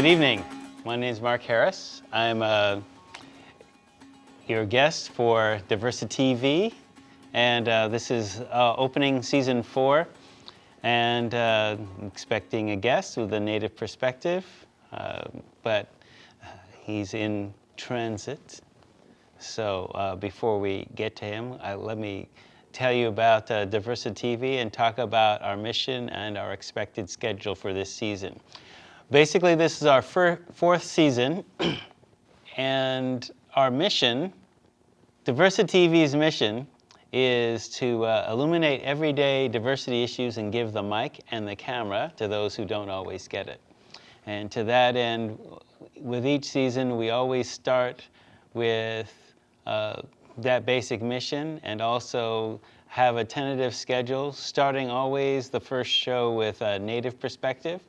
Good evening. My name is Mark Harris. I'm your guest for DiversiTV, and this is opening season 4, and expecting a guest with a native perspective, but he's in transit. So before we get to him, let me tell you about DiversiTV and talk about our mission and our expected schedule for this season. Basically, this is our fourth season, and our mission, DiversiTV's mission, is to illuminate everyday diversity issues and give the mic and the camera to those who don't always get it. And to that end, with each season, we always start with that basic mission and also have a tentative schedule, starting always the first show with a native perspective,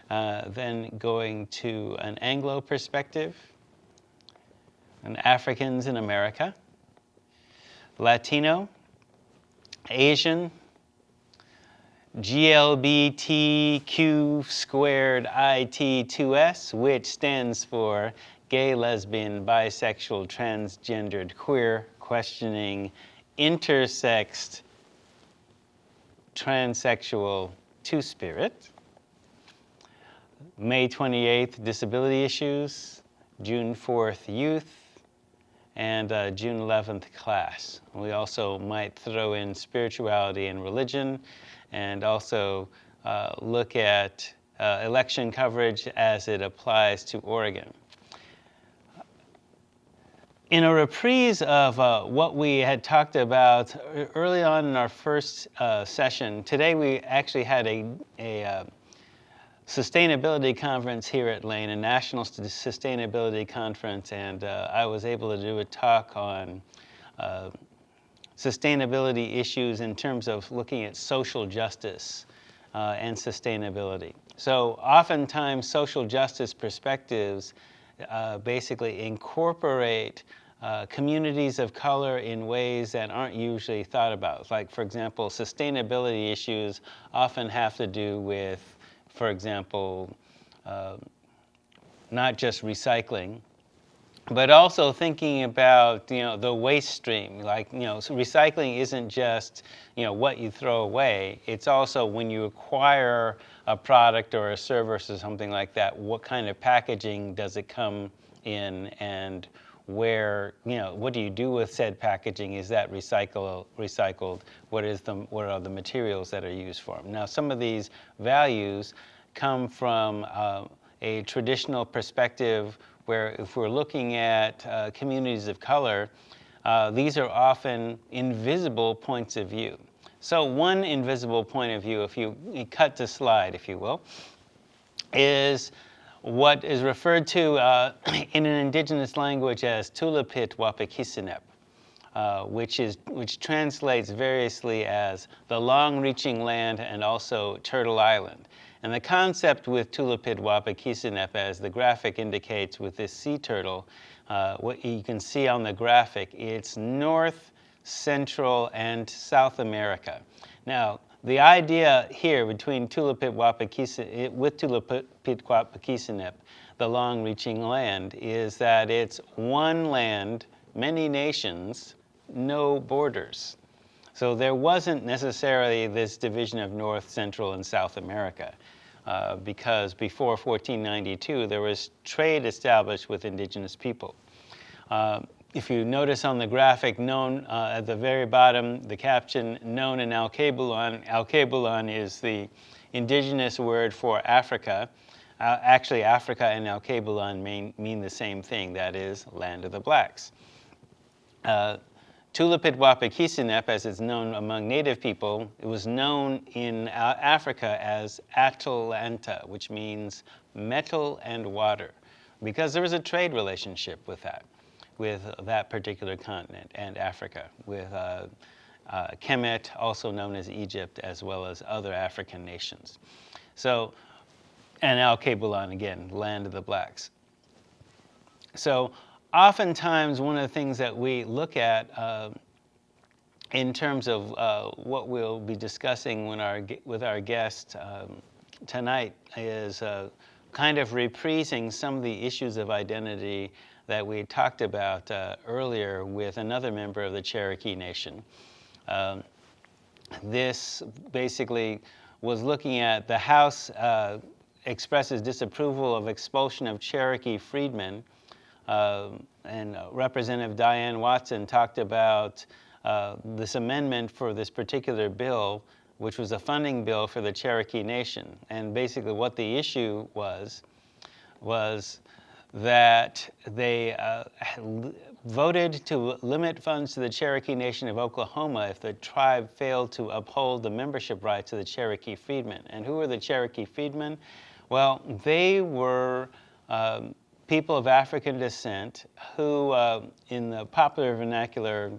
then going to an Anglo perspective, and Africans in America, Latino, Asian, GLBTQ2IT2S, which stands for gay, lesbian, bisexual, transgendered, queer, questioning, intersexed, transsexual, two-spirit. May 28th, disability issues, June 4th, youth, and June 11th, class. We also might throw in spirituality and religion, and also look at election coverage as it applies to Oregon. In a reprise of what we had talked about early on in our first session, today we actually had a sustainability conference here at Lane, a national sustainability conference, and I was able to do a talk on sustainability issues in terms of looking at social justice and sustainability. So oftentimes social justice perspectives basically incorporate communities of color in ways that aren't usually thought about. Like, for example, sustainability issues often have to do with, for example, not just recycling, but also thinking about, the waste stream. Like, so recycling isn't just, what you throw away. It's also when you acquire a product or a service or something like that, what kind of packaging does it come in, and where, what do you do with said packaging? Is that recycled? What are the materials that are used for them? Now, some of these values come from a traditional perspective where, if we're looking at communities of color, these are often invisible points of view. So one invisible point of view, if you cut to slide, if you will, is what is referred to in an indigenous language as Tulipit Wapakisinep, which translates variously as the long-reaching land and also Turtle Island. And the concept with Tulipit Wapakisinep, as the graphic indicates with this sea turtle, what you can see on the graphic, it's North, Central, and South America. Now, the idea here between Tulipit Wapakisinep, the long-reaching land, is that it's one land, many nations, no borders. So there wasn't necessarily this division of North, Central, and South America, because before 1492 there was trade established with indigenous people. If you notice on the graphic, known at the very bottom, the caption, known in Alkebulan is the indigenous word for Africa. Actually, Africa and Alkebulan mean the same thing, that is, land of the blacks. Tulipit Wapakisinep, as it's known among native people, it was known in Africa as Atalanta, which means metal and water, because there was a trade relationship with that particular continent and Africa, with Kemet, also known as Egypt, as well as other African nations. So, and Alkebulan, again, land of the blacks. So oftentimes one of the things that we look at in terms of what we'll be discussing with our guest tonight is kind of reprising some of the issues of identity that we talked about earlier with another member of the Cherokee Nation. This basically was looking at the House expresses disapproval of expulsion of Cherokee freedmen, and Representative Diane Watson talked about this amendment for this particular bill, which was a funding bill for the Cherokee Nation. And basically what the issue was that they voted to limit funds to the Cherokee Nation of Oklahoma if the tribe failed to uphold the membership rights of the Cherokee freedmen. And who were the Cherokee freedmen? Well, they were people of African descent who, in the popular vernacular,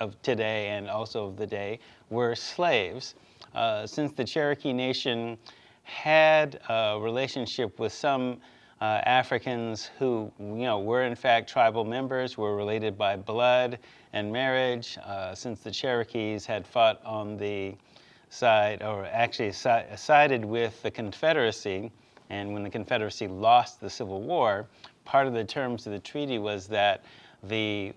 of today and also of the day, were slaves. Since the Cherokee Nation had a relationship with some Africans who, were in fact tribal members, were related by blood and marriage, since the Cherokees had fought on the side, or actually sided with the Confederacy, and when the Confederacy lost the Civil War, part of the terms of the treaty was that the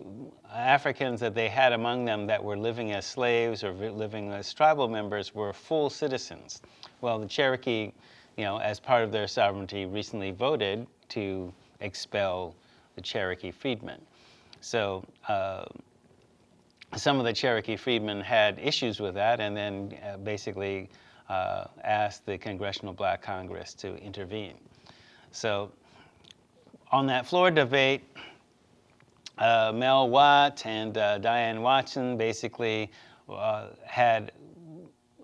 Africans that they had among them that were living as slaves or living as tribal members were full citizens. Well, the Cherokee, as part of their sovereignty, recently voted to expel the Cherokee freedmen. So some of the Cherokee freedmen had issues with that, and then basically asked the Congressional Black Congress to intervene. So on that floor debate, Mel Watt and Diane Watson basically had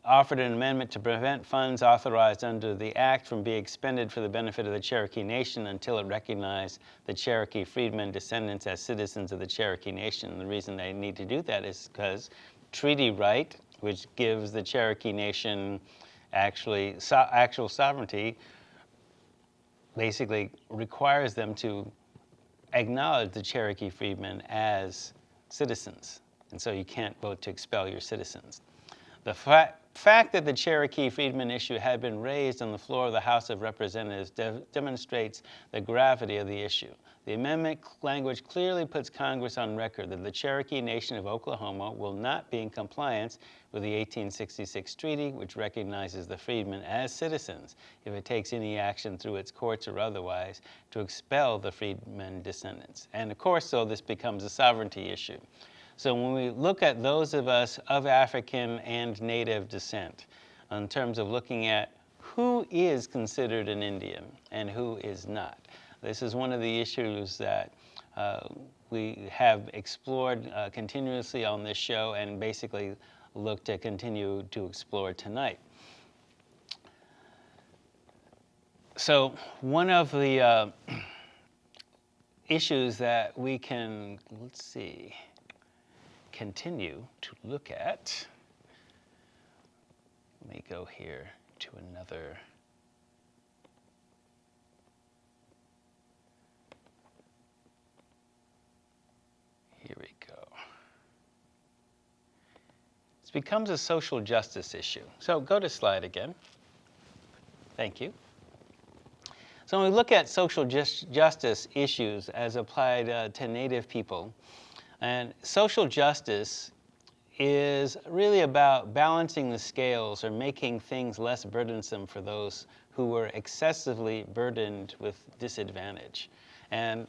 offered an amendment to prevent funds authorized under the Act from being expended for the benefit of the Cherokee Nation until it recognized the Cherokee freedmen descendants as citizens of the Cherokee Nation. And the reason they need to do that is because treaty right, which gives the Cherokee Nation actual sovereignty, basically requires them to acknowledge the Cherokee freedmen as citizens. And so you can't vote to expel your citizens. The fact that the Cherokee freedmen issue had been raised on the floor of the House of Representatives demonstrates the gravity of the issue. The amendment language clearly puts Congress on record that the Cherokee Nation of Oklahoma will not be in compliance with the 1866 treaty, which recognizes the freedmen as citizens, if it takes any action through its courts or otherwise to expel the freedmen descendants. And of course, so this becomes a sovereignty issue. So when we look at those of us of African and Native descent, in terms of looking at who is considered an Indian and who is not, this is one of the issues that we have explored continuously on this show and basically look to continue to explore tonight. So one of the issues that we can, continue to look at, let me go here to another. Here we go. This becomes a social justice issue. So go to slide again. Thank you. So when we look at social justice issues as applied to Native people, and social justice is really about balancing the scales or making things less burdensome for those who were excessively burdened with disadvantage. And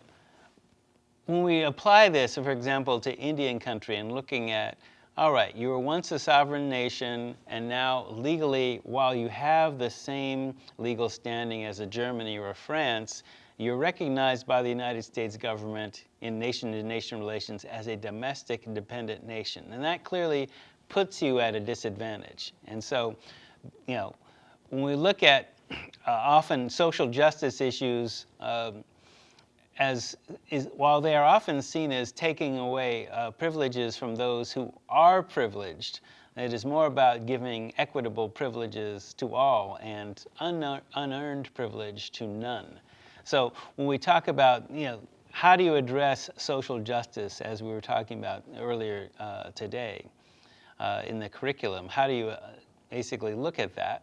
when we apply this, for example, to Indian country and looking at, all right, you were once a sovereign nation, and now legally, while you have the same legal standing as a Germany or a France, you're recognized by the United States government in nation-to-nation relations as a domestic independent nation. And that clearly puts you at a disadvantage. And so, when we look at often social justice issues, while they are often seen as taking away privileges from those who are privileged, it is more about giving equitable privileges to all and unearned privilege to none. So when we talk about, how do you address social justice, as we were talking about earlier today in the curriculum, how do you basically look at that?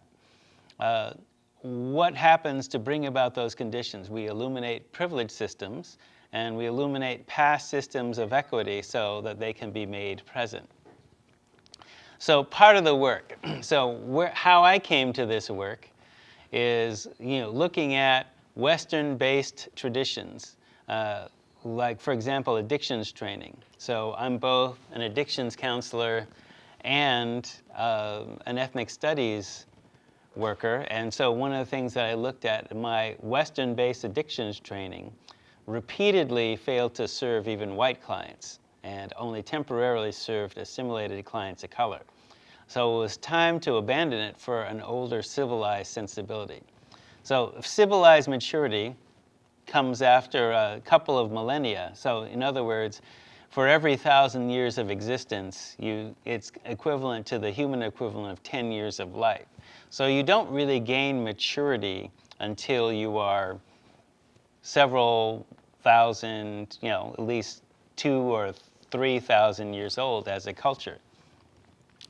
what happens to bring about those conditions? We illuminate privilege systems, and we illuminate past systems of equity so that they can be made present. So part of the work, how I came to this work is, looking at Western-based traditions, like, for example, addictions training. So I'm both an addictions counselor and an ethnic studies worker, and so one of the things that I looked at in my Western-based addictions training repeatedly failed to serve even white clients and only temporarily served assimilated clients of color. So it was time to abandon it for an older civilized sensibility. So civilized maturity comes after a couple of millennia. So in other words, for every 1,000 years of existence, it's equivalent to the human equivalent of 10 years of life. So you don't really gain maturity until you are several thousand, at least 2,000 or 3,000 years old as a culture.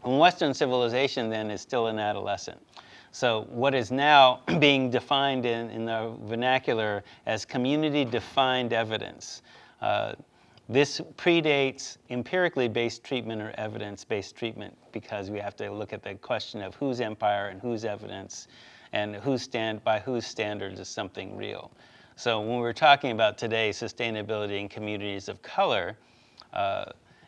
And Western civilization then is still an adolescent. So what is now being defined in the vernacular as community-defined evidence. This predates empirically based treatment or evidence-based treatment, because we have to look at the question of whose empire and whose evidence and by whose standards is something real. So when we're talking about today sustainability in communities of color,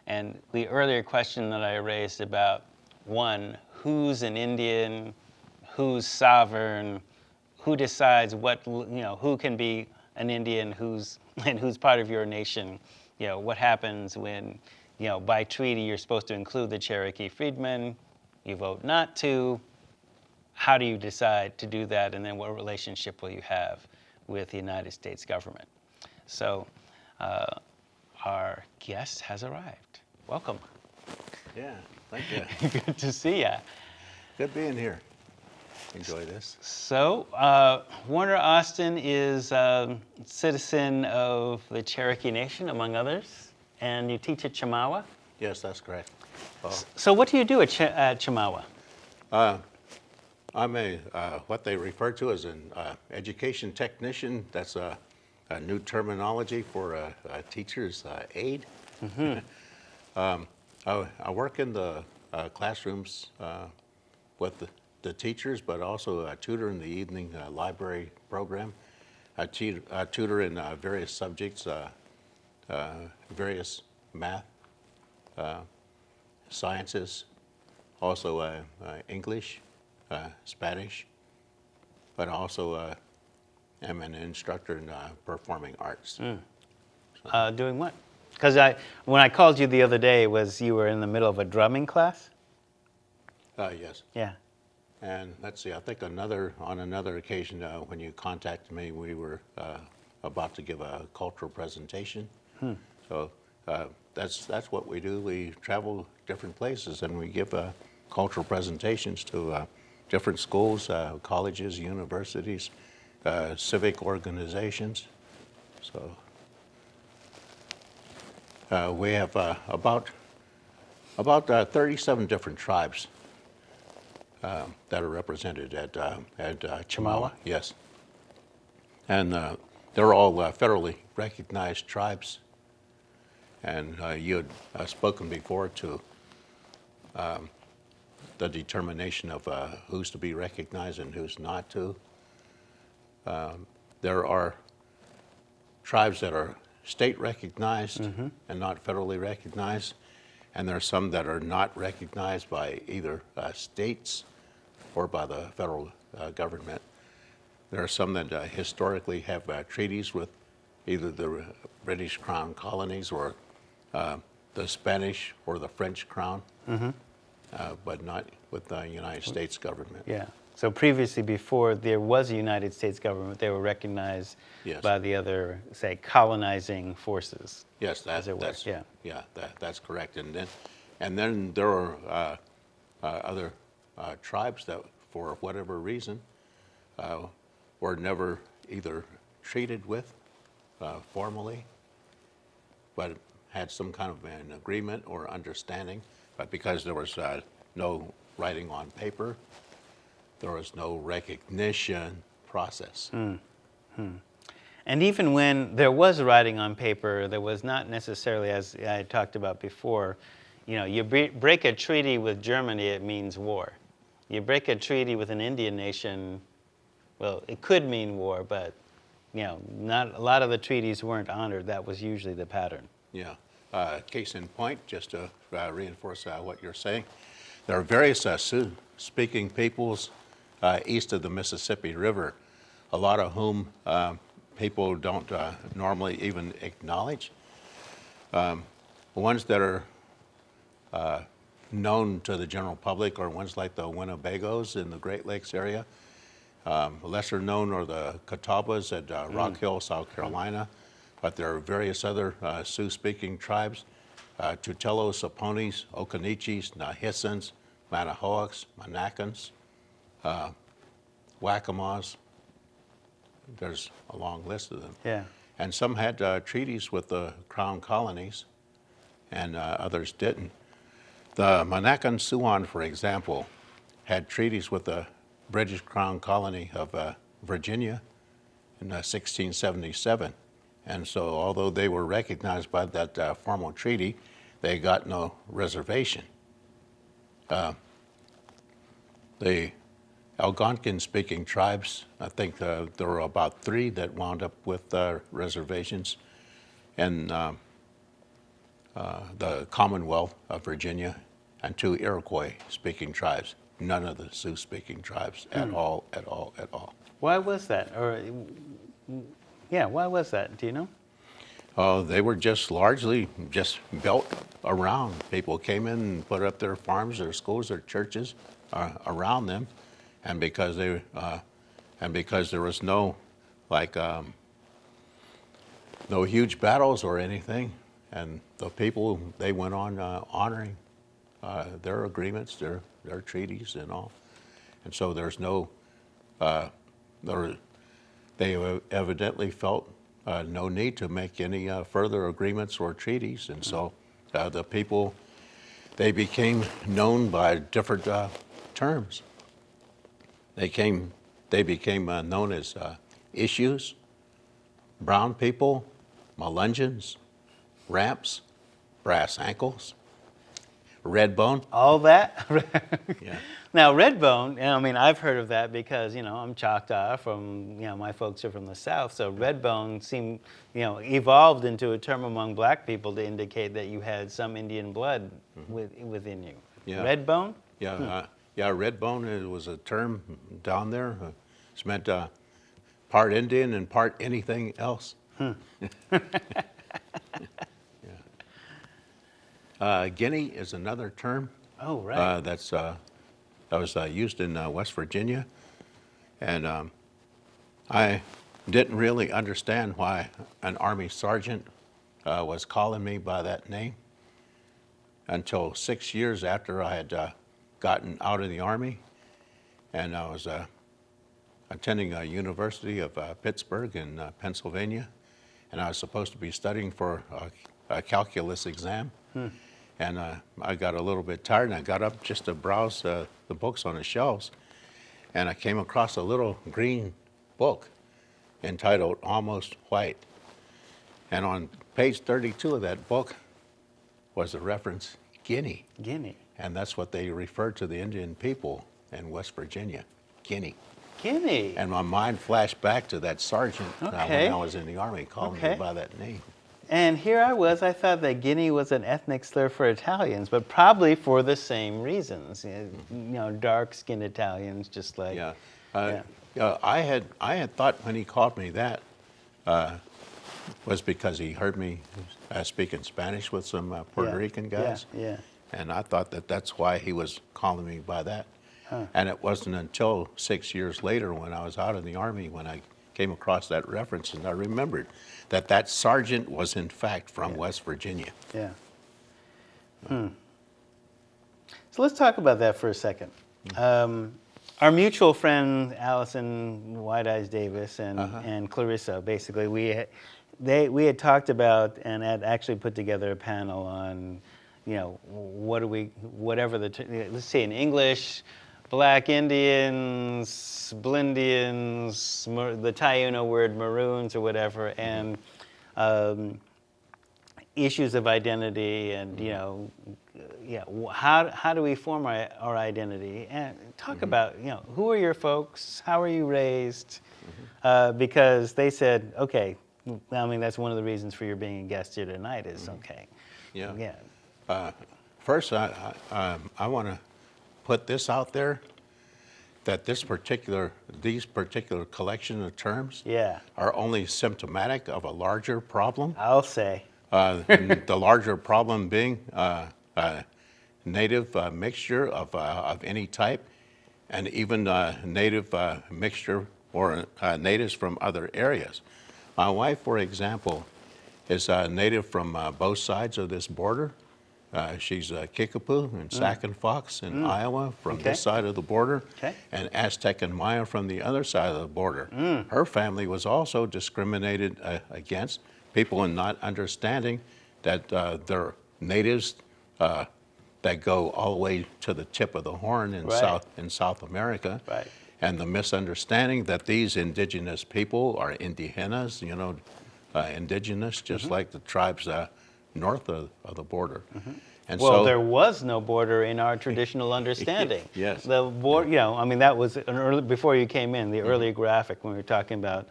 and the earlier question that I raised about, one, who's an Indian, who's sovereign, who decides who can be an Indian, who's part of your nation, what happens when, by treaty you're supposed to include the Cherokee freedmen, you vote not to, how do you decide to do that, and then what relationship will you have with the United States government? So our guest has arrived. Welcome. Yeah, thank you. Good to see you. Good being here. Enjoy this. So Warner Austin is a citizen of the Cherokee Nation, among others, and you teach at Chemawa? Yes, that's correct. So what do you do at Chemawa? I'm what they refer to as an education technician. That's a new terminology for a teacher's aide. Mm-hmm. I work in the classrooms with the teachers, but also I tutor in the evening library program. I tutor in various subjects, various math, sciences, also English, Spanish, but also am an instructor in performing arts. Mm. Doing what? Because when I called you the other day, you were in the middle of a drumming class? Yes. Yeah. And let's see, I think on another occasion when you contacted me, we were about to give a cultural presentation. So that's what we do. We travel different places and we give cultural presentations to different schools, colleges, universities, civic organizations. So we have about 37 different tribes that are represented at Chemawa. Yes, and they're all federally recognized tribes. And you had spoken before to the determination of who's to be recognized and who's not to. There are tribes that are state recognized mm-hmm. and not federally recognized, and there are some that are not recognized by either states or by the federal government. There are some that historically have treaties with either the British Crown colonies or the Spanish or the French Crown, mm-hmm. But not with the United States government. Yeah. So previously, before there was a United States government, they were recognized yes. by the other, say, colonizing forces. Yes, that's correct. And then there are other tribes that, for whatever reason, were never either treated with formally, but had some kind of an agreement or understanding, but because there was no writing on paper, there was no recognition process. And even when there was writing on paper, there was not necessarily, as I talked about before, you know, you break a treaty with Germany, it means war. You break a treaty with an Indian nation, well, it could mean war, but, you know, not a lot of the treaties weren't honored. That was usually the pattern. Yeah. Case in point, just to reinforce what you're saying, there are various Sioux-speaking peoples east of the Mississippi River, a lot of whom people don't normally even acknowledge. Ones that are known to the general public are ones like the Winnebagos in the Great Lakes area. Lesser known are the Catawbas at Rock Hill, South Carolina, but there are various other Sioux-speaking tribes, Tutelos, Oponis, Occaneechees, Nahissans, Manahoacs, Manakans, Wackamas. There's a long list of them. Yeah. And some had treaties with the crown colonies, and others didn't. The Monacan Siouan, for example, had treaties with the British crown colony of Virginia in 1677. And so although they were recognized by that formal treaty, they got no reservation. The Algonquin-speaking tribes, I think there were about 3 that wound up with reservations, and the Commonwealth of Virginia, and 2 Iroquois-speaking tribes. None of the Sioux-speaking tribes at all. Why was that? Or, yeah, why was that? Do you know? They were just largely just built around. People came in and put up their farms, their schools, their churches around them. And because there was no no huge battles or anything, and the people, they went on honoring their agreements, their treaties and all, and so there's no they evidently felt no need to make any further agreements or treaties, and so the people, they became known by different terms. They became known as issues, brown people, Melungeons, ramps, brass ankles, Redbone. All that? Yeah. Now, Redbone, I mean, I've heard of that because, you know, I'm Choctaw from, you know, my folks are from the South, so Redbone seemed, you know, evolved into a term among black people to indicate that you had some Indian blood within you. Yeah. Redbone? Yeah, yeah, Redbone, it was a term down there. It's meant part Indian and part anything else. Yeah. Guinea is another term. Oh, right. That was used in West Virginia, and I didn't really understand why an Army sergeant was calling me by that name until 6 years after I had gotten out of the Army, and I was attending a University of Pittsburgh in Pennsylvania, and I was supposed to be studying for a calculus exam. And I got a little bit tired, and I got up just to browse the books on the shelves, and I came across a little green book entitled Almost White. And on page 32 of that book was the reference Guinea. Guinea. And that's what they referred to the Indian people in West Virginia, Guinea. Guinea. And my mind flashed back to that sergeant when Okay. I was in the Army calling me by that name. And here I was, I thought that Guinea was an ethnic slur for Italians, but probably for the same reasons. You know, dark-skinned Italians, just like... Yeah. Yeah. I had thought when he called me that was because he heard me speaking Spanish with some Puerto Rican guys. Yeah. And I thought that that's why he was calling me by that. And it wasn't until 6 years later when I was out of the Army when I came across that reference, and I remembered that that sergeant was in fact from West Virginia. Yeah. So let's talk about that for a second. Our mutual friend Allison White Eyes Davis and Clarissa, basically, we had talked about and had actually put together a panel on, you know, whatever let's say in English, Black Indians, Blindians, the Taino word maroons or whatever, and issues of identity and, you know, yeah, how do we form our identity? And talk about, you know, who are your folks? How are you raised? Because they said, okay, I mean, that's one of the reasons for your being a guest here tonight is, okay. Yeah. Yeah. First, I want to put this out there, that these particular collection of terms Yeah. are only symptomatic of a larger problem. I'll say. And the larger problem being native mixture of any type, and even native mixture or natives from other areas. My wife, for example, is native from both sides of this border. She's Kickapoo and Sac and Fox in Iowa from this side of the border, and Aztec and Maya from the other side of the border. Her family was also discriminated against, people in not understanding that they're natives that go all the way to the tip of the horn in South America, and the misunderstanding that these indigenous people are indigenas, you know, indigenous, just like the tribes north of the border. And well, so, there was no border in our traditional understanding. Yes. The border, you know, I mean, that was an early, before you came in, the early graphic when we were talking about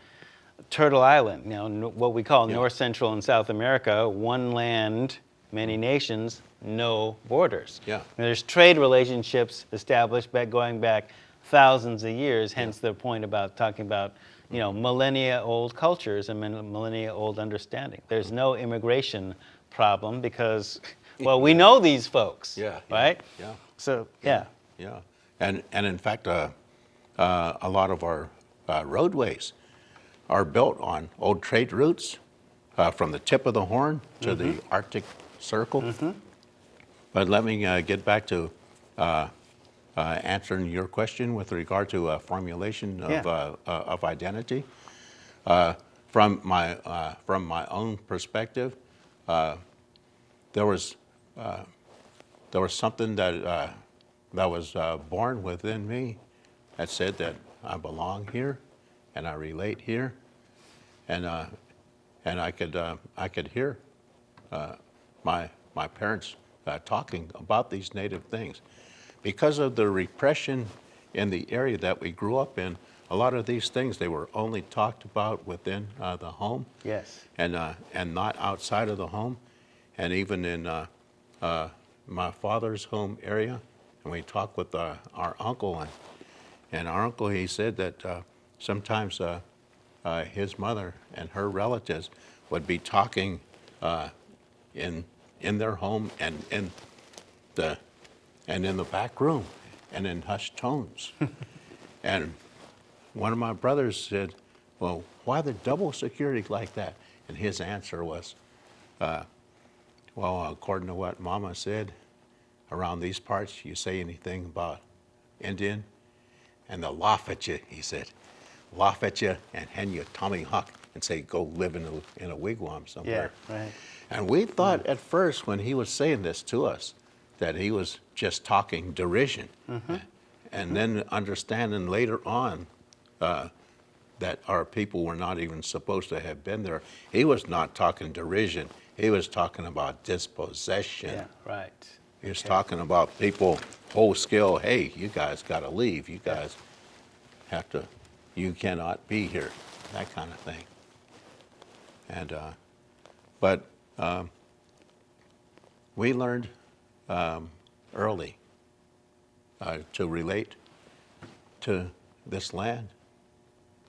Turtle Island, you know, what we call North, Central, and South America, one land, many nations, no borders. Yeah. And there's trade relationships established going back thousands of years, hence the point about talking about, you know, millennia-old cultures and millennia-old understanding. There's no immigration problem because, well, we know these folks, right? Yeah. So, yeah. Yeah. And in fact, a lot of our roadways are built on old trade routes from the tip of the horn to the Arctic Circle. But let me get back to answering your question with regard to formulation of identity. From my own perspective, there was something that was born within me that said that I belong here and I relate here, and I could hear my parents talking about these native things. Because of the repression in the area that we grew up in, a lot of these things, they were only talked about within the home. Yes. And not outside of the home. And even in my father's home area, and we talked with our uncle, and our uncle, he said that sometimes his mother and her relatives would be talking in their home and in the back room and in hushed tones. And one of my brothers said, well, why the double security like that? And his answer was, well, according to what Mama said, around these parts, you say anything about Indian, and they'll laugh at you, he said. Laugh at you and hand you a tomahawk and say, go live in a wigwam somewhere. Yeah, right. And we thought at first when he was saying this to us that he was just talking derision. And then understanding later on that our people were not even supposed to have been there. He was not talking derision. He was talking about dispossession. Yeah, right. He was talking about people whole scale, hey, you guys got to leave. You guys have to, you cannot be here, that kind of thing. And, but we learned early to relate to this land.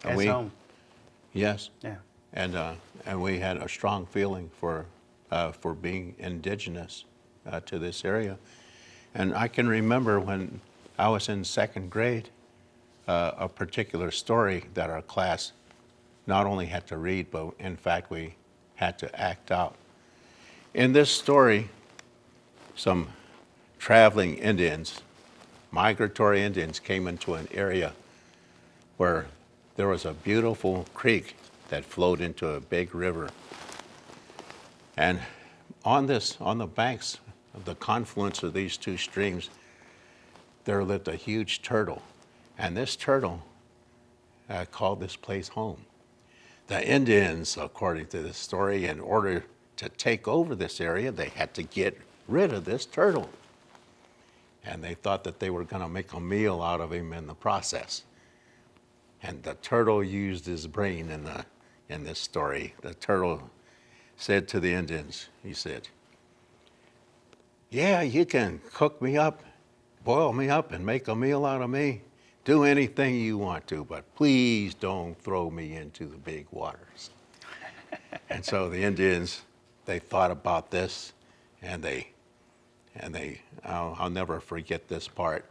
As home. Yes. Yeah. And we had a strong feeling for being indigenous to this area. And I can remember when I was in second grade, a particular story that our class not only had to read, but in fact we had to act out. In this story, some traveling Indians, migratory Indians, came into an area where there was a beautiful creek that flowed into a big river. And on the banks of the confluence of these two streams, there lived a huge turtle, and this turtle called this place home. The Indians, according to this story, in order to take over this area, they had to get rid of this turtle. And they thought that they were going to make a meal out of him in the process. And the turtle used his brain in this story. The turtle said to the Indians, he said, "Yeah, you can cook me up, boil me up, and make a meal out of me. Do anything you want to, but please don't throw me into the big waters." And so the Indians, they thought about this, and I'll never forget this part,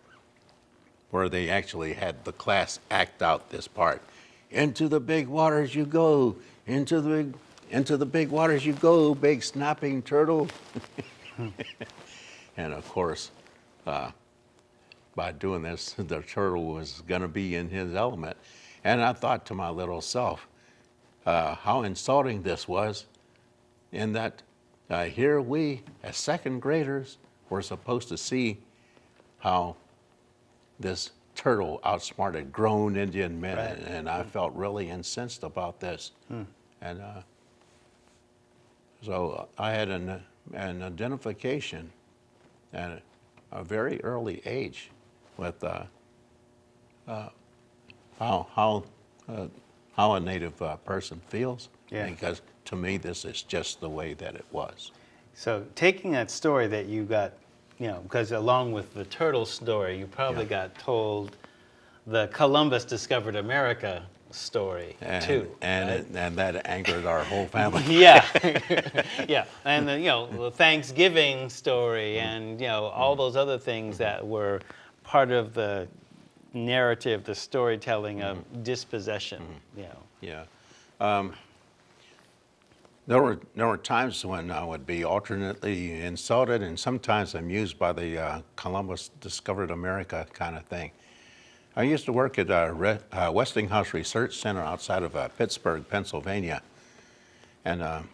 where they actually had the class act out this part. "Into the big waters you go, into the big waters you go, big snapping turtle." And of course, by doing this, the turtle was going to be in his element. And I thought to my little self, how insulting this was, in that here we, as second graders, were supposed to see how this turtle outsmarted grown Indian men. Right. And I felt really incensed about this. And so I had an identification at a very early age with how a Native person feels. Yeah. Because to me, this is just the way that it was. So taking that story that you got, because along with the turtle story, you probably got told the Columbus discovered America story too. And that angered our whole family. Yeah. Yeah. And the Thanksgiving story and all those other things that were part of the narrative, the storytelling of dispossession. Yeah. There were times when I would be alternately insulted and sometimes amused by the Columbus discovered America kind of thing. I used to work at Westinghouse Research Center outside of Pittsburgh, Pennsylvania. And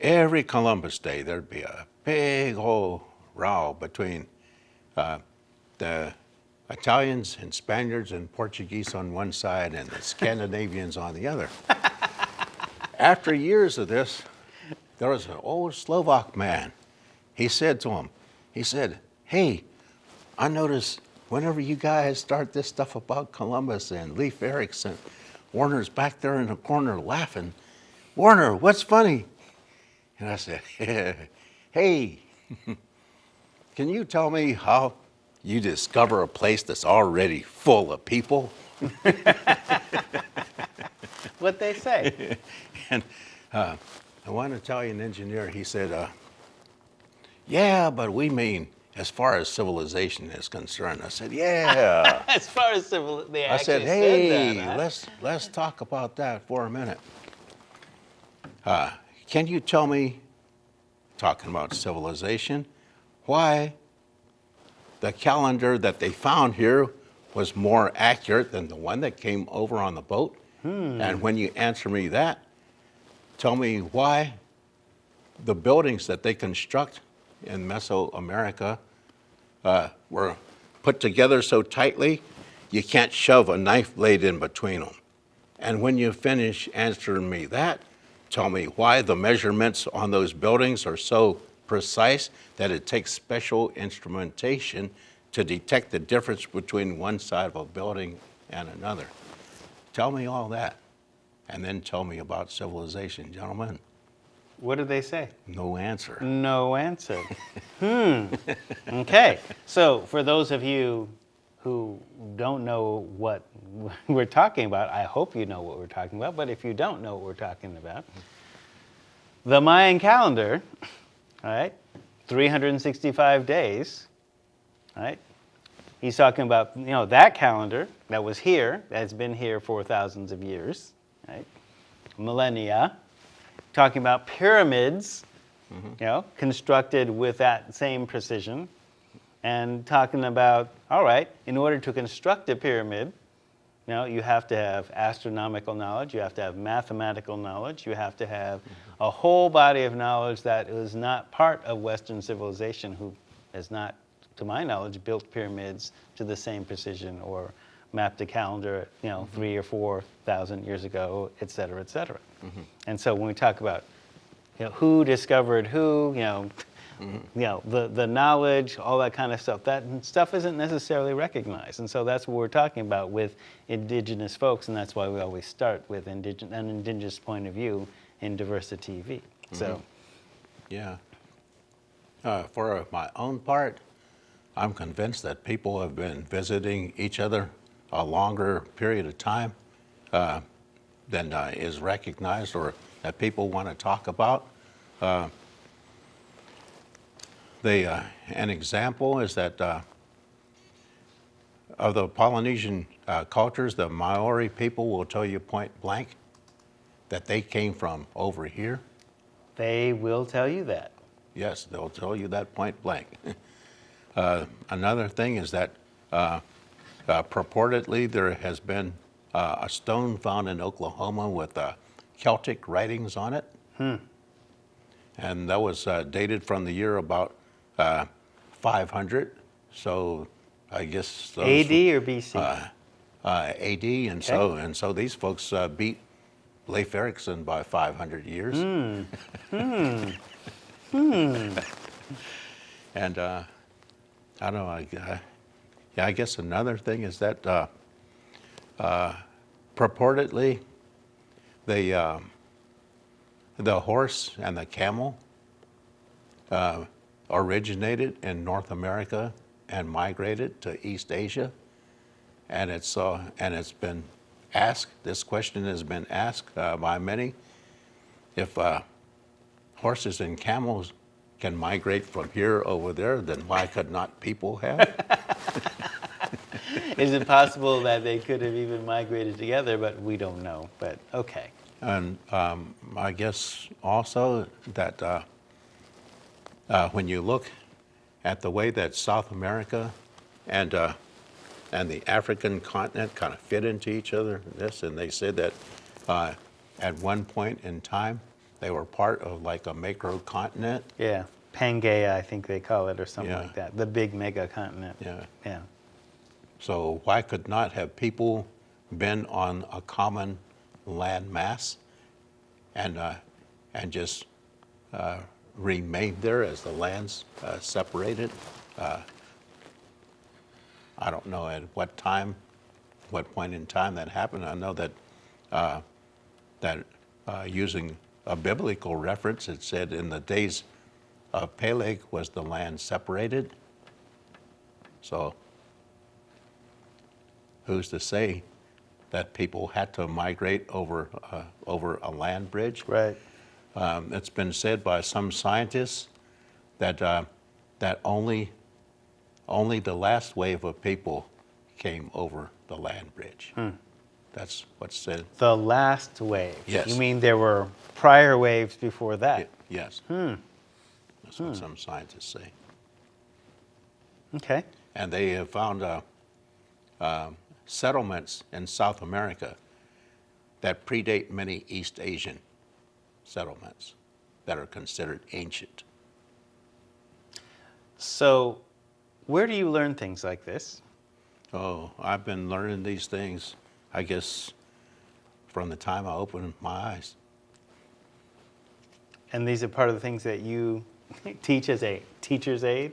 every Columbus Day, there'd be a big old row between the Italians and Spaniards and Portuguese on one side and the Scandinavians on the other. After years of this, there was an old Slovak man. He said to him, he said, "Hey, I noticed whenever you guys start this stuff about Columbus and Leif Erikson, Warner's back there in the corner laughing. Warner, what's funny?" And I said, "Hey, can you tell me how you discover a place that's already full of people?" What'd they say? And one Italian engineer, he said, "Yeah, but we mean as far as civilization is concerned." I said, "Yeah." As far as they actually I said, "Hey, said that, let's talk about that for a minute. Can you tell me, talking about civilization, why the calendar that they found here was more accurate than the one that came over on the boat? And when you answer me that, tell me why the buildings that they construct in Mesoamerica were put together so tightly you can't shove a knife blade in between them. And when you finish answering me that, tell me why the measurements on those buildings are so precise that it takes special instrumentation to detect the difference between one side of a building and another. Tell me all that, and then tell me about civilization, gentlemen." What did they say? No answer. No answer. Okay. So for those of you who don't know what we're talking about, I hope you know what we're talking about, but if you don't know what we're talking about, the Mayan calendar, all right, 365 days, all right, he's talking about, that calendar that was here, that's been here for thousands of years, right? Millennia. Talking about pyramids, constructed with that same precision. And talking about, all right, in order to construct a pyramid, you have to have astronomical knowledge, you have to have mathematical knowledge, you have to have a whole body of knowledge that is not part of Western civilization, who has not to my knowledge, built pyramids to the same precision or mapped a calendar, 3 or 4,000 years ago, et cetera, et cetera. And so when we talk about who discovered who, the knowledge, all that kind of stuff, that stuff isn't necessarily recognized. And so that's what we're talking about with indigenous folks, and that's why we always start with an indigenous point of view in DiversiTV. So, yeah. For my own part, I'm convinced that people have been visiting each other a longer period of time than is recognized or that people want to talk about. An example is that of the Polynesian cultures, the Maori people will tell you point blank that they came from over here. They will tell you that. Yes, they'll tell you that point blank. Another thing is that purportedly there has been a stone found in Oklahoma with Celtic writings on it. And that was dated from the year about 500. So I guess those, AD or BC? AD, and so these folks beat Leif Erikson by 500 years. And I don't know. I guess another thing is that purportedly the horse and the camel originated in North America and migrated to East Asia, and it's been asked. This question has been asked by many: if horses and camels can migrate from here over there, then why could not people have? Is it possible that they could have even migrated together, but we don't know, but okay. And I guess also that when you look at the way that South America and the African continent kind of fit into each other, and they said that at one point in time they were part of like a macro-continent. Yeah, Pangaea, I think they call it, or something like that. The big mega continent. Yeah. So why could not have people been on a common land mass and just remained there as the lands separated? I don't know at what point in time that happened. I know that using a biblical reference, it said in the days of Peleg was the land separated. So who's to say that people had to migrate over a land bridge? Right. It's been said by some scientists that that only the last wave of people came over the land bridge. That's what's said. The last wave. Yes. You mean there were prior waves before that? Yes. That's what some scientists say. Okay. And they have found settlements in South America that predate many East Asian settlements that are considered ancient. So, where do you learn things like this? Oh, I've been learning these things, I guess, from the time I opened my eyes. And these are part of the things that you teach as a teacher's aide,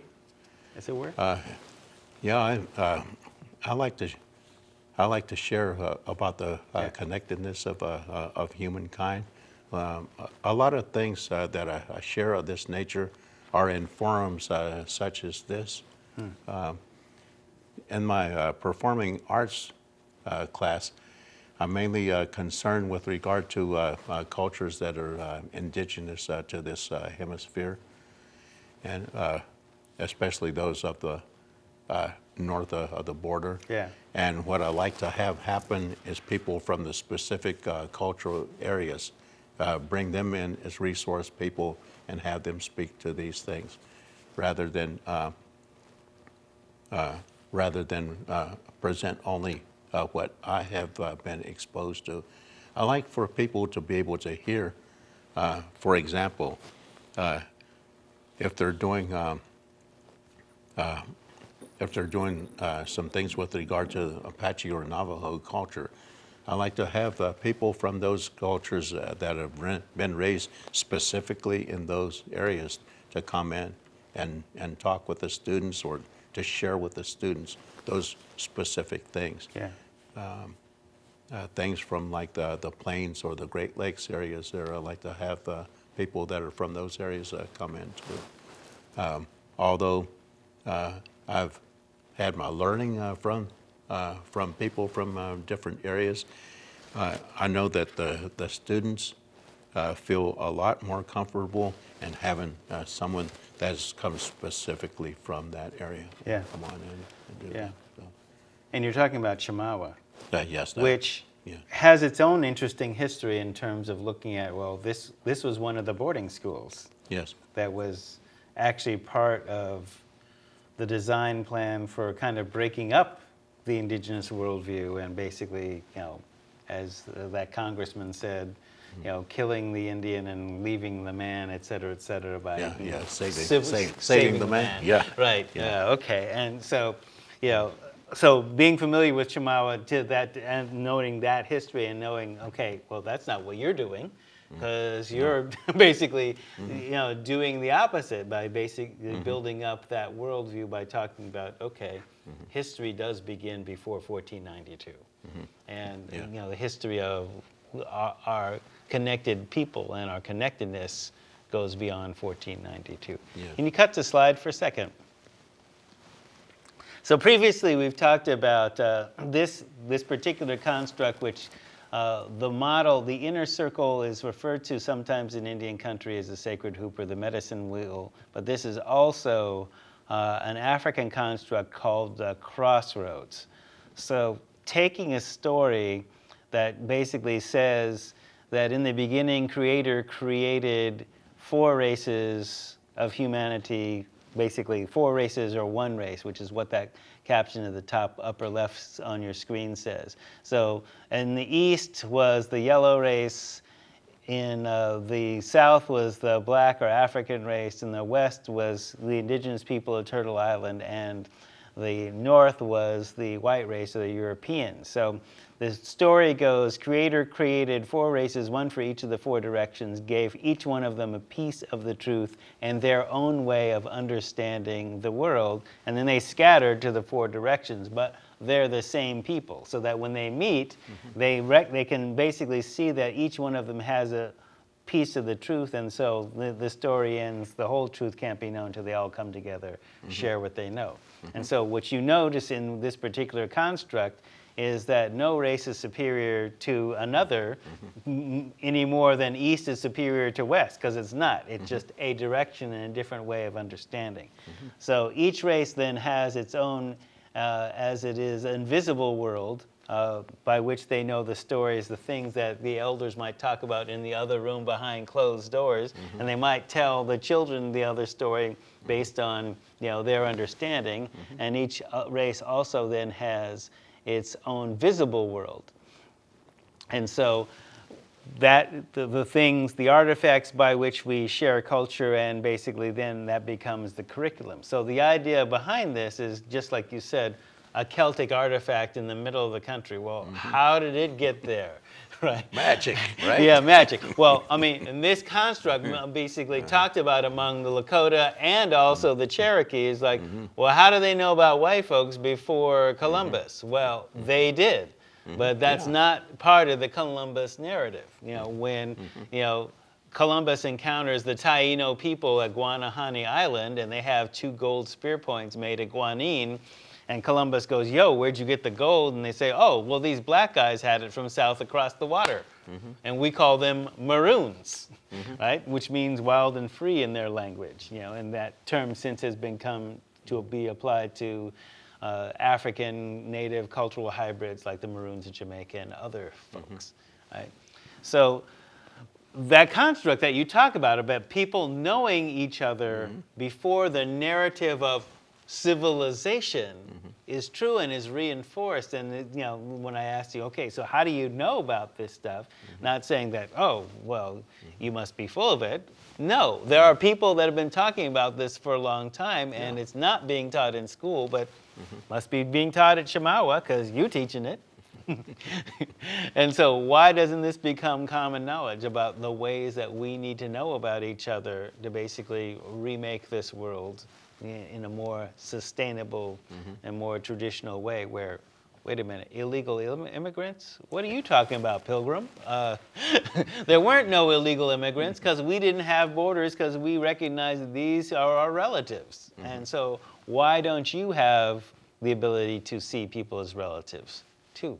as it were? Yeah, I like to share about the connectedness of humankind. A lot of things that I share of this nature are in forums such as this. In my performing arts class, I'm mainly concerned with regard to cultures that are indigenous to this hemisphere, and especially those of the north of the border. Yeah. And what I like to have happen is people from the specific cultural areas, bring them in as resource people and have them speak to these things, rather than present only what I have been exposed to. I like for people to be able to hear, for example, if they're doing if they're doing some things with regard to Apache or Navajo culture, I like to have people from those cultures that have been raised specifically in those areas to come in and talk with the students or to share with the students those specific things. Yeah. Things from like the plains or the Great Lakes areas there. I like to have people that are from those areas come in too. Although I've had my learning from people from different areas, I know that the students feel a lot more comfortable in having someone that has come specifically from that area. Yeah. Come on in and do Yeah. that. So, And you're talking about Chamawa, yes. which yeah. has its own interesting history in terms of looking at, well, this was one of the boarding schools Yes. that was actually part of the design plan for kind of breaking up the indigenous worldview and basically, as that congressman said, killing the Indian and leaving the man, et cetera, by saving the man. Yeah. Right. Yeah. Yeah. Okay. And so, so being familiar with Chamawa to that and knowing that history and knowing, okay, well, that's not what you're doing, because you're basically, doing the opposite by basically building up that worldview by talking about, okay, history does begin before 1492, and the history of our connected people and our connectedness goes beyond 1492. Yeah. Can you cut to slide for a second? So previously we've talked about this particular construct, which the model, the inner circle, is referred to sometimes in Indian country as the sacred hoop or the medicine wheel, but this is also an African construct called crossroads. So taking a story that basically says that in the beginning, Creator created 4 races of humanity, basically 4 races or 1 race, which is what that caption at the top upper left on your screen says. So in the east was the yellow race, in the south was the black or African race, in the west was the indigenous people of Turtle Island, and the north was the white race or the Europeans. So the story goes, Creator created 4 races, 1 for each of the 4 directions, gave each one of them a piece of the truth and their own way of understanding the world, and then they scattered to the 4 directions, but they're the same people, so that when they meet, they can basically see that each one of them has a piece of the truth, and so the story ends, the whole truth can't be known until they all come together, share what they know. And so what you notice in this particular construct is that no race is superior to another any more than east is superior to west, because it's not. It's just a direction and a different way of understanding. So each race then has its own, as it is, invisible world, by which they know the stories, the things that the elders might talk about in the other room behind closed doors, and they might tell the children the other story based on their understanding, and each race also then has its own visible world. And so that the things, the artifacts by which we share culture, and basically then that becomes the curriculum. So the idea behind this is, just like you said, a Celtic artifact in the middle of the country. Well, how did it get there? Right? Magic, right? Yeah, magic. Well, I mean, and this construct basically talked about among the Lakota and also the Cherokee is like, well, how do they know about white folks before Columbus? Well, they did. But that's not part of the Columbus narrative. When, Columbus encounters the Taino people at Guanahani Island, and they have 2 gold spear points made at Guanine, and Columbus goes, yo, where'd you get the gold? And they say, oh, well, these black guys had it from south across the water. And we call them maroons, right? Which means wild and free in their language. And that term since has come to be applied to African native cultural hybrids like the Maroons of Jamaica and other folks, right? So that construct that you talk about people knowing each other before the narrative of civilization is true and is reinforced. And when I asked you, okay, so how do you know about this stuff? Not saying that, oh, well, you must be full of it. No, there are people that have been talking about this for a long time, and it's not being taught in school, but must be being taught at Shamawa because you're teaching it. And so why doesn't this become common knowledge about the ways that we need to know about each other to basically remake this world in a more sustainable and more traditional way where, wait a minute, illegal immigrants? What are you talking about, Pilgrim? There weren't no illegal immigrants because we didn't have borders because we recognize that these are our relatives. And so why don't you have the ability to see people as relatives too?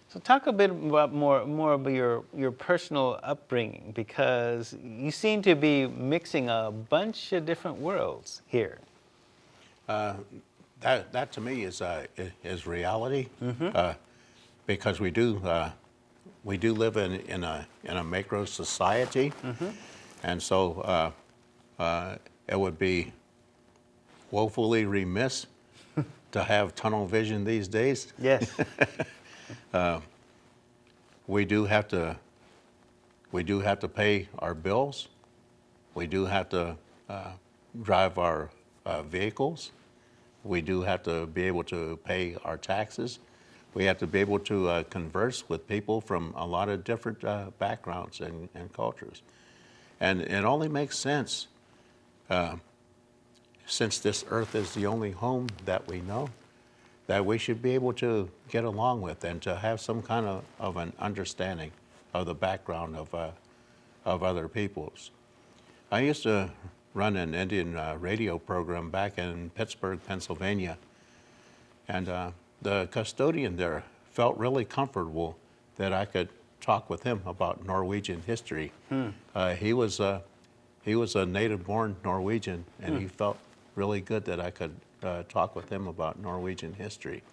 So talk a bit about more of your personal upbringing, because you seem to be mixing a bunch of different worlds here. That to me is reality, because we do live in a macro society, and so it would be woefully remiss to have tunnel vision these days. Yes. We do have to pay our bills. We do have to drive our vehicles. We do have to be able to pay our taxes. We have to be able to converse with people from a lot of different backgrounds and cultures. And it only makes sense, since this earth is the only home that we know, that we should be able to get along with and to have some kind of an understanding of the background of other peoples. I used to run an Indian radio program back in Pittsburgh, Pennsylvania, and the custodian there felt really comfortable that I could talk with him about Norwegian history. He was a native-born Norwegian, and he felt really good that I could talk with him about Norwegian history.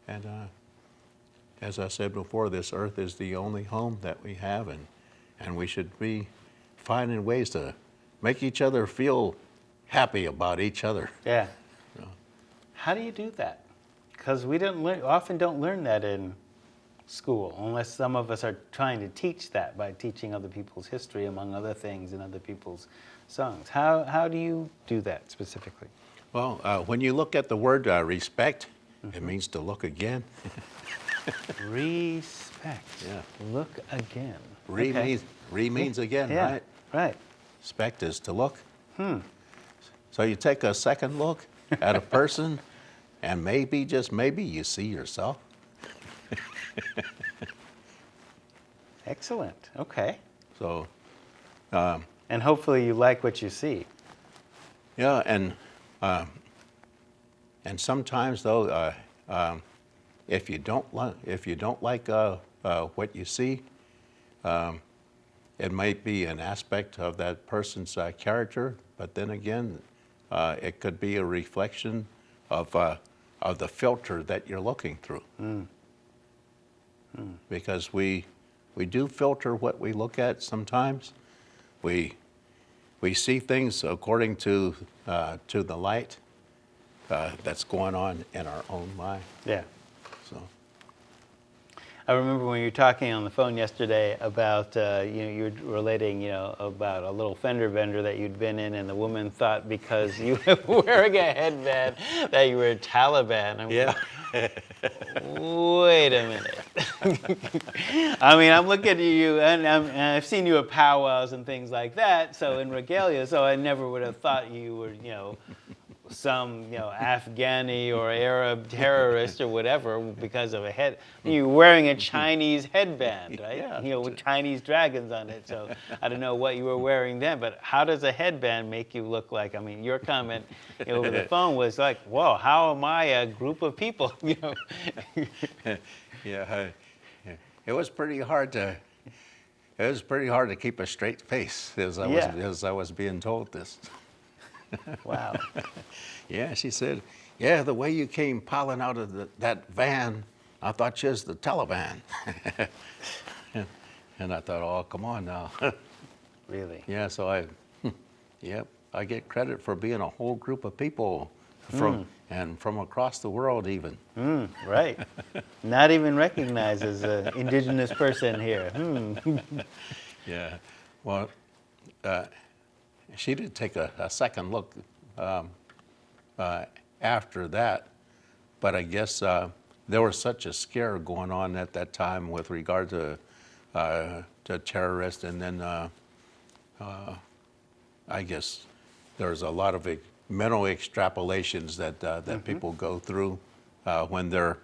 And as I said before, this earth is the only home that we have, and we should be finding ways to make each other feel happy about each other. Yeah. How do you do that? Because we often don't learn that in school, unless some of us are trying to teach that by teaching other people's history, among other things, and other people's songs. How do you do that specifically? Well, when you look at the word respect, it means to look again. Respect. Yeah. Look again. Means again, yeah. right? Right. Spect is to look. So you take a second look at a person, and maybe, just maybe, you see yourself. Excellent. Okay. So. And hopefully you like what you see. Yeah, and sometimes though, if you don't like what you see, it might be an aspect of that person's character, but then again, it could be a reflection of the filter that you're looking through. Because we do filter what we look at sometimes. We see things according to the light that's going on in our own mind. Yeah. So. I remember when you were talking on the phone yesterday about, you were relating, about a little fender bender that you'd been in, and the woman thought because you were wearing a headband that you were a Taliban. Yeah. Wait a minute. I mean, I'm looking at you, and I've seen you at powwows and things like that, so in regalia, so I never would have thought you were, some Afghani or Arab terrorist or whatever because of a head. You're wearing a Chinese headband, right? Yeah. With Chinese dragons on it. So I don't know what you were wearing then, but how does a headband make you look like? I mean, your comment over the phone was like, "Whoa, how am I a group of people?" Yeah, it was pretty hard to. It was pretty hard to keep a straight face as I was being told this. Wow. Yeah, she said, yeah, the way you came piling out of that van, I thought you was the Taliban. And I thought, oh, come on now. Really? Yeah, so I get credit for being a whole group of people from across the world even. Right. Not even recognized as an indigenous person here. Yeah. Well, she did take a second look after that, but I guess there was such a scare going on at that time with regard to terrorists, and then I guess there's a lot of mental extrapolations that people go through when they're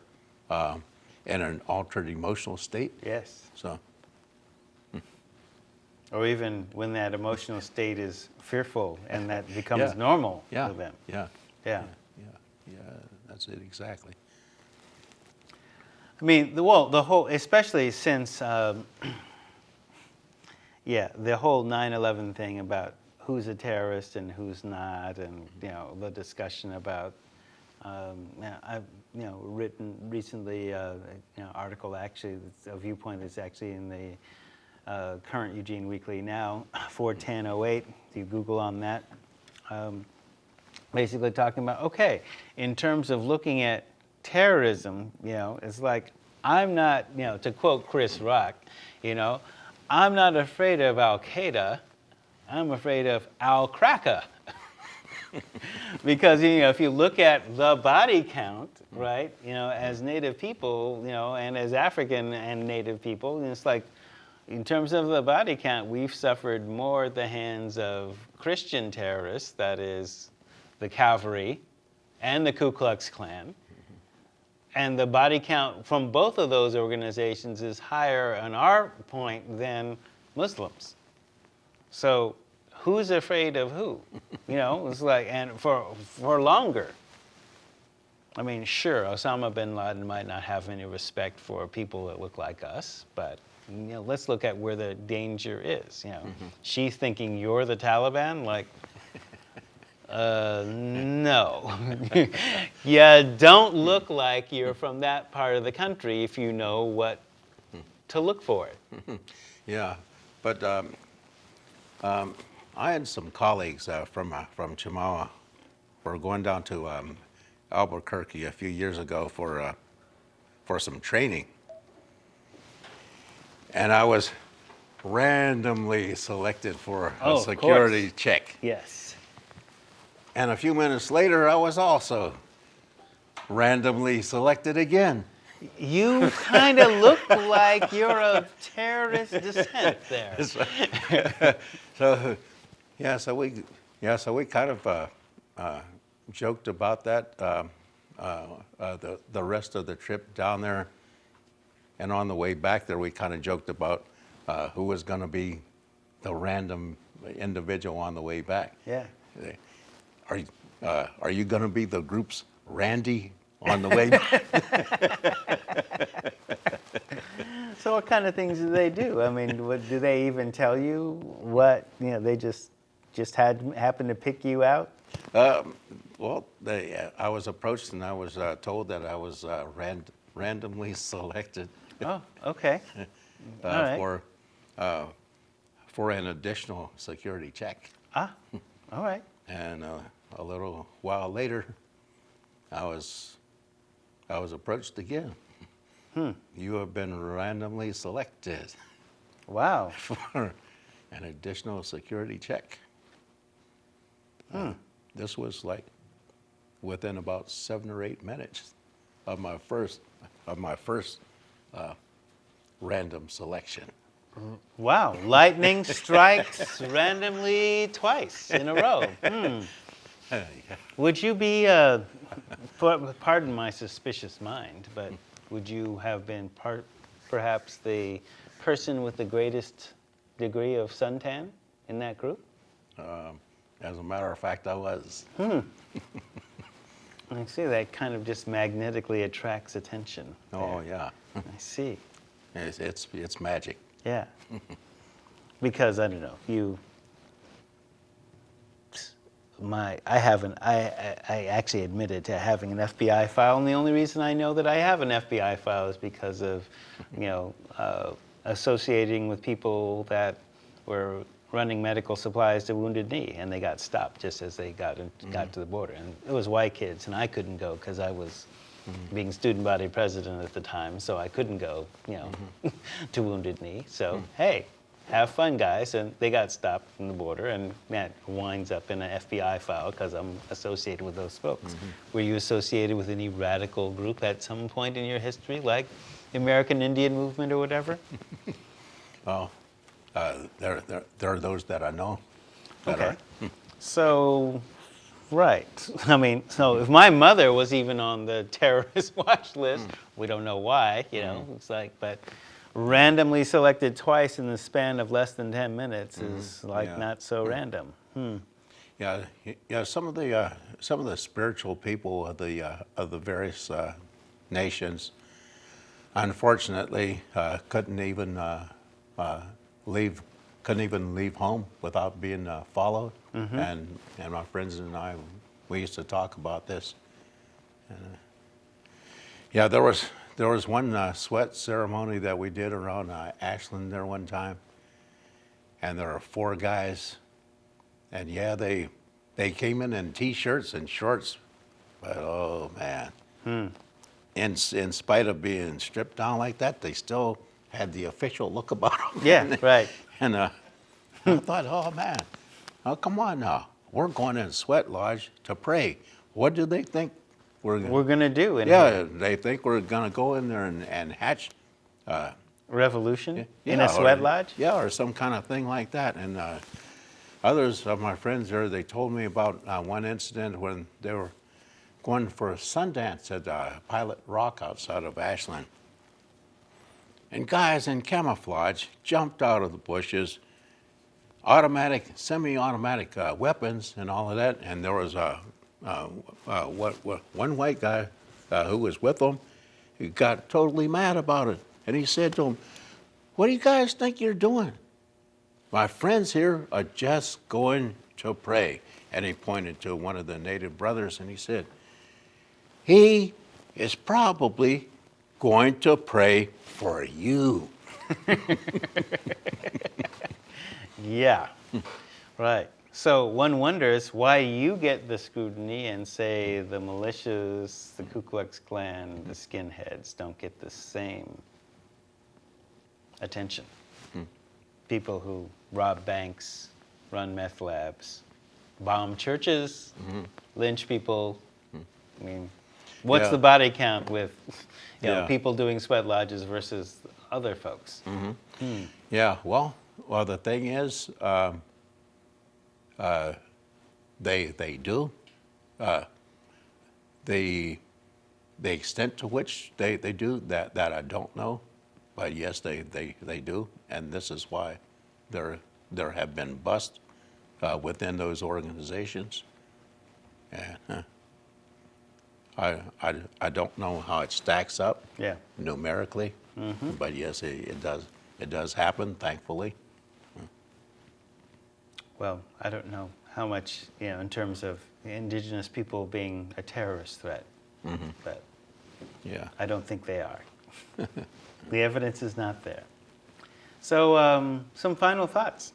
in an altered emotional state. Yes. So. Or even when that emotional state is fearful and that becomes normal for them. Yeah. Yeah. That's it exactly. I mean, the whole, especially since, the whole 9/11 thing about who's a terrorist and who's not, and the discussion about, I've written recently, article actually, a viewpoint that's actually in the current Eugene Weekly now, 4/10/08. You Google on that. Basically talking about, okay, in terms of looking at terrorism, it's like, I'm not, to quote Chris Rock, I'm not afraid of Al-Qaeda, I'm afraid of Al-Kraaka. Because, if you look at the body count, right, as Native people, and as African and Native people, it's like, in terms of the body count, we've suffered more at the hands of Christian terrorists, that is, the cavalry and the Ku Klux Klan. And the body count from both of those organizations is higher on our point than Muslims. So who's afraid of who? It's like, and for longer. I mean, sure, Osama bin Laden might not have any respect for people that look like us, but let's look at where the danger is. She's thinking you're the Taliban, like, no. You don't look like you're from that part of the country if you know what to look for. Yeah, but I had some colleagues from Chimawa who were going down to Albuquerque a few years ago for some training, and I was randomly selected for a security check. Yes. And a few minutes later, I was also randomly selected again. You kind of look like you're of terrorist descent there. So we kind of joked about that the rest of the trip down there, and on the way back there, we kind of joked about who was going to be the random individual on the way back. Yeah. Are you going to be the group's Randy on the way back? So what kind of things do they do? I mean, do they even tell you what, they just happened to pick you out? Well, I was approached and I was told that I was randomly selected. Oh, okay. All right. For an additional security check. Ah, all right. And a little while later, I was approached again. You have been randomly selected. Wow. For an additional security check. This was like within about 7 or 8 minutes of my first random selection. Wow, lightning strikes randomly twice in a row. Yeah. Would you be, pardon my suspicious mind, but would you have been perhaps the person with the greatest degree of suntan in that group? As a matter of fact, I was. I see, that kind of just magnetically attracts attention. Oh, there. yeah. I see. It's magic. Yeah. Because, I don't know, I actually admitted to having an FBI file, and the only reason I know that I have an FBI file is because of, associating with people that were running medical supplies to Wounded Knee, and they got stopped just as they got to the border. And it was white kids, and I couldn't go because I was being student body president at the time, so I couldn't go, to Wounded Knee. So, hey, have fun, guys. And they got stopped from the border, and that winds up in an FBI file because I'm associated with those folks. Were you associated with any radical group at some point in your history, like the American Indian movement or whatever? Oh, there are those that I know. That Okay. So, right. I mean, so if my mother was even on the terrorist watch list, we don't know why, it's like, but randomly selected twice in the span of less than 10 minutes is like not so random. Yeah, yeah. Some of the spiritual people of the various nations, unfortunately, couldn't even leave home without being followed. And my friends and I, we used to talk about this. And, yeah, there was one sweat ceremony that we did around Ashland there one time, and there were 4 guys, and yeah, they came in T-shirts and shorts, but oh man, in spite of being stripped down like that, they still had the official look about them. Yeah, right. And I thought, oh man, oh come on now, we're going in Sweat Lodge to pray. What do they think we're gonna do? They think we're gonna go in there and hatch Revolution in a sweat lodge? Yeah, or some kind of thing like that. And others of my friends there, they told me about one incident when they were going for a Sundance at Pilot Rock outside of Ashland. And guys in camouflage jumped out of the bushes, automatic, semi-automatic weapons and all of that. And there was one white guy who was with them. He got totally mad about it. And he said to them, "What do you guys think you're doing? My friends here are just going to pray." And he pointed to one of the native brothers and he said, "He is probably going to pray for you." Yeah, right. So one wonders why you get the scrutiny and say the militias, the Ku Klux Klan, the skinheads don't get the same attention. People who rob banks, run meth labs, bomb churches, lynch people. I mean, what's the body count with people doing sweat lodges versus other folks? Yeah, well, the thing is, they do. The extent to which they do that I don't know, but yes, they do, and this is why there have been busts within those organizations. And I don't know how it stacks up numerically, but yes, it does happen, thankfully. Well, I don't know how much, in terms of indigenous people being a terrorist threat, but I don't think they are. The evidence is not there. So, some final thoughts.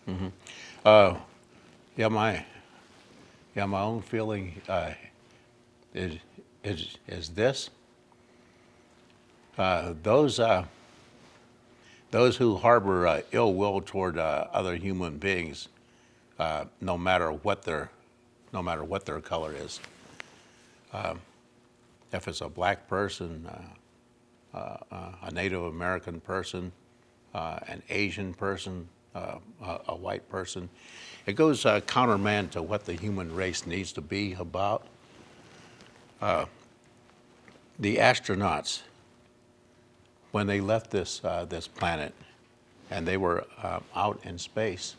My own feeling is this: those who harbor ill will toward other human beings, no matter what their color is, if it's a black person, a Native American person, an Asian person, a white person, it goes countermand to what the human race needs to be about. The astronauts, when they left this planet, and they were out in space,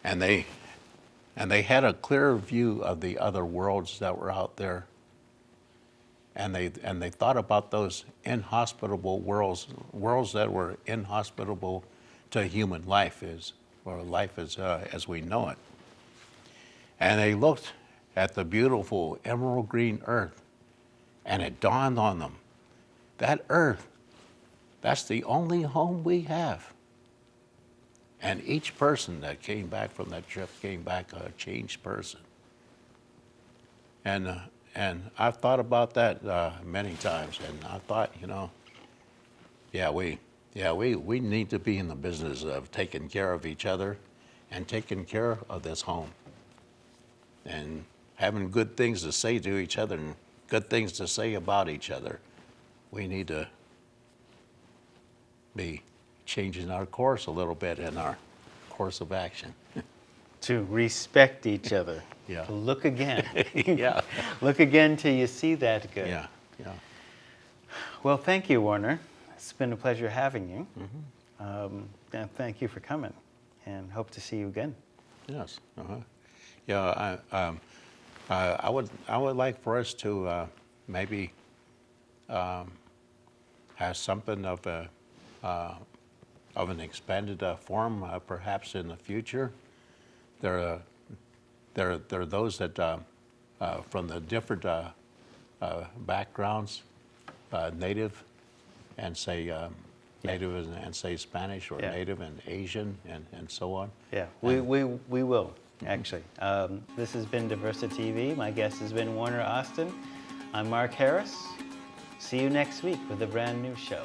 and they had a clear view of the other worlds that were out there, and they thought about those inhospitable worlds that were inhospitable to human life as we know it. And they looked at the beautiful emerald green earth, and it dawned on them, that earth, that's the only home we have. And each person that came back from that trip came back a changed person. And I've thought about that many times, and I thought, you know, we need to be in the business of taking care of each other and taking care of this home and having good things to say to each other and good things to say about each other. We need to be changing our course a little bit in our course of action. To respect each other. Yeah. To look again. Yeah. Look again till you see that good. Yeah, yeah. Well, thank you, Warner. It's been a pleasure having you. And thank you for coming, and hope to see you again. Yes. Yeah. I would like for us to maybe have something of an expanded form, perhaps in the future. There are those that from the different backgrounds, native and say native and say Spanish, or native and Asian and so on. Yeah, we will, actually. This has been DiversiTV. My guest has been Warner Austin. I'm Mark Harris. See you next week with a brand new show.